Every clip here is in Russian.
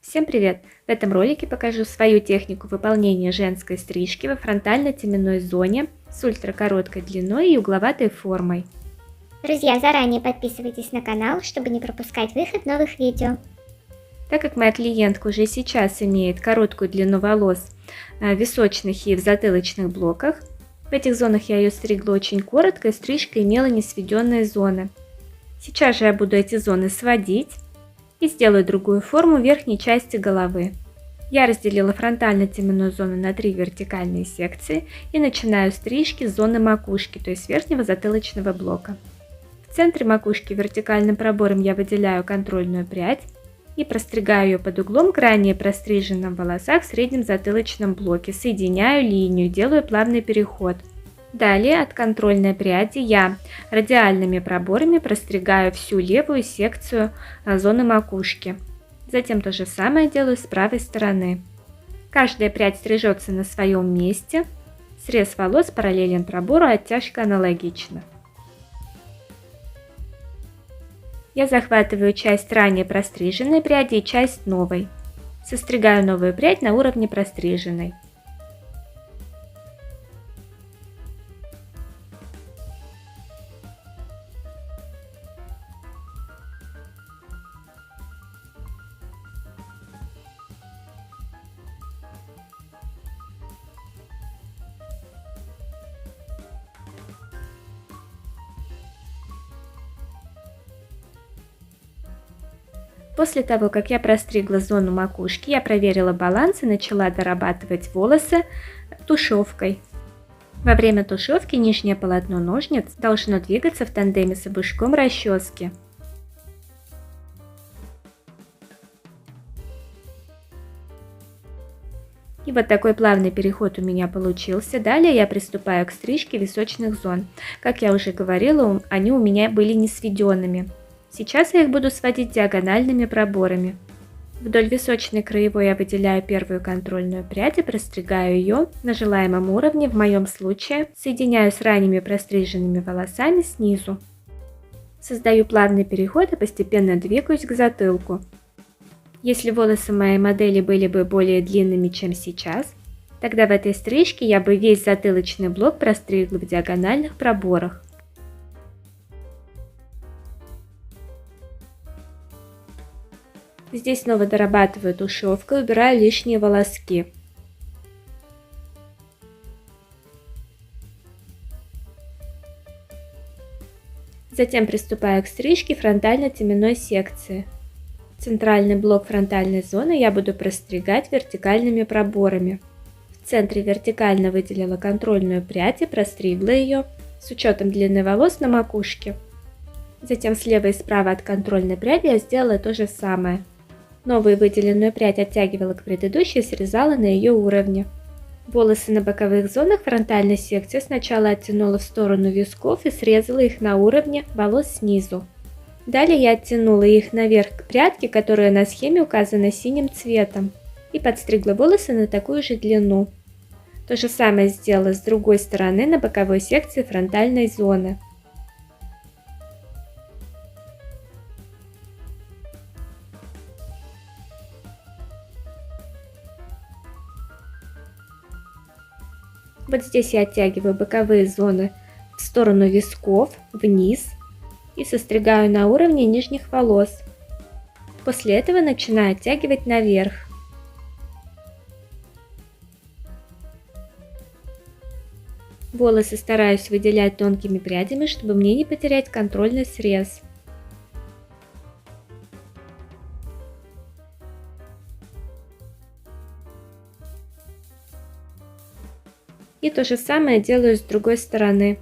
Всем привет! В этом ролике покажу свою технику выполнения женской стрижки во фронтально-теменной зоне с ультракороткой длиной и угловатой формой. Друзья, заранее подписывайтесь на канал, чтобы не пропускать выход новых видео. Так как моя клиентка уже сейчас имеет короткую длину волос в височных и в затылочных блоках, в этих зонах я ее стригла очень коротко и стрижка имела не сведенные зоны. Сейчас же я буду эти зоны сводить и сделаю другую форму верхней части головы. Я разделила фронтально-теменную зону на 3 вертикальные секции и начинаю стрижки с зоны макушки, то есть верхнего затылочного блока. В центре макушки вертикальным пробором я выделяю контрольную прядь и простригаю ее под углом к ранее простриженным волосам в среднем затылочном блоке, соединяю линию, делаю плавный переход. Далее от контрольной пряди я радиальными проборами простригаю всю левую секцию зоны макушки. Затем то же самое делаю с правой стороны. Каждая прядь стрижется на своем месте. Срез волос параллелен пробору, оттяжка аналогична. Я захватываю часть ранее простриженной пряди и часть новой. Состригаю новую прядь на уровне простриженной. После того, как я простригла зону макушки, я проверила баланс и начала дорабатывать волосы тушевкой. Во время тушевки нижнее полотно ножниц должно двигаться в тандеме с обушком расчески. И вот такой плавный переход у меня получился. Далее я приступаю к стрижке височных зон. Как я уже говорила, они у меня были не сведенными. Сейчас я их буду сводить диагональными проборами. Вдоль височной краевой я выделяю первую контрольную прядь и простригаю ее на желаемом уровне, в моем случае соединяю с ранними простриженными волосами снизу. Создаю плавный переход и постепенно двигаюсь к затылку. Если волосы моей модели были бы более длинными, чем сейчас, тогда в этой стрижке я бы весь затылочный блок простригла в диагональных проборах. Здесь снова дорабатываю тушевкой, убираю лишние волоски. Затем приступаю к стрижке фронтально-теменной секции. Центральный блок фронтальной зоны я буду простригать вертикальными проборами. В центре вертикально выделила контрольную прядь и простригла ее с учетом длины волос на макушке. Затем слева и справа от контрольной пряди я сделала то же самое. Новую выделенную прядь оттягивала к предыдущей и срезала на ее уровне. Волосы на боковых зонах фронтальной секции сначала оттянула в сторону висков и срезала их на уровне волос снизу. Далее я оттянула их наверх к прядке, которая на схеме указана синим цветом, и подстригла волосы на такую же длину. То же самое сделала с другой стороны на боковой секции фронтальной зоны. Вот здесь я оттягиваю боковые зоны в сторону висков, вниз и состригаю на уровне нижних волос. После этого начинаю оттягивать наверх. Волосы стараюсь выделять тонкими прядями, чтобы мне не потерять контрольный срез. И то же самое делаю с другой стороны.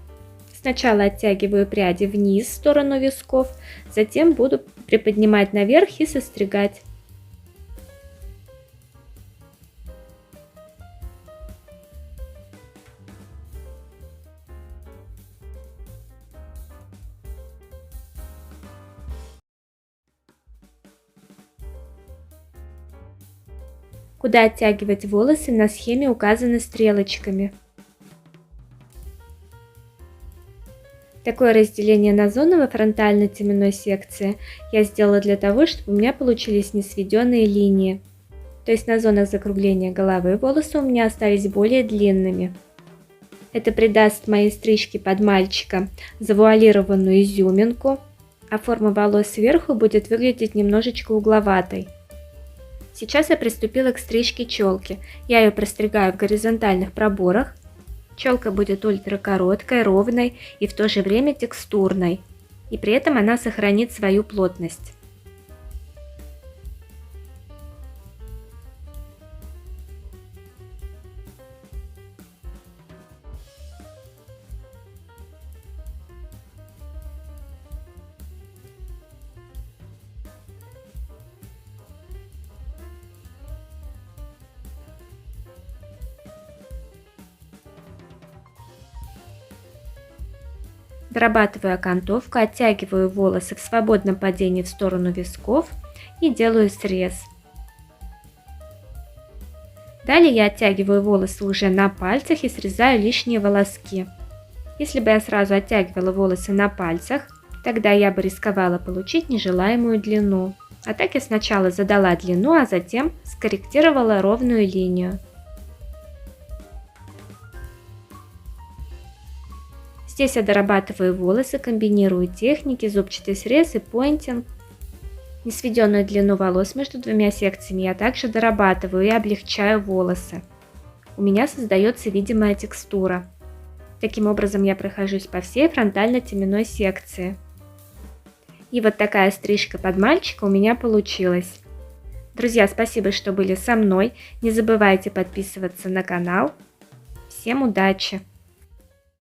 Сначала оттягиваю пряди вниз в сторону висков, затем буду приподнимать наверх и состригать. Куда оттягивать волосы на схеме указаны стрелочками. Такое разделение на зоны во фронтально-теменной секции я сделала для того, чтобы у меня получились несведенные линии. То есть на зонах закругления головы волосы у меня остались более длинными. Это придаст моей стрижке под мальчика завуалированную изюминку, а форма волос сверху будет выглядеть немножечко угловатой. Сейчас я приступила к стрижке челки. Я ее простригаю в горизонтальных проборах. Челка будет ультракороткой, ровной и в то же время текстурной. И при этом она сохранит свою плотность. Дорабатываю окантовку, оттягиваю волосы в свободном падении в сторону висков и делаю срез. Далее я оттягиваю волосы уже на пальцах и срезаю лишние волоски. Если бы я сразу оттягивала волосы на пальцах, тогда я бы рисковала получить нежелаемую длину. А так я сначала задала длину, а затем скорректировала ровную линию. Здесь я дорабатываю волосы, комбинирую техники, зубчатый срез и пойнтинг. Несведенную длину волос между двумя секциями я также дорабатываю и облегчаю волосы. У меня создается видимая текстура. Таким образом я прохожусь по всей фронтально-теменной секции. И вот такая стрижка под мальчика у меня получилась. Друзья, спасибо, что были со мной. Не забывайте подписываться на канал. Всем удачи!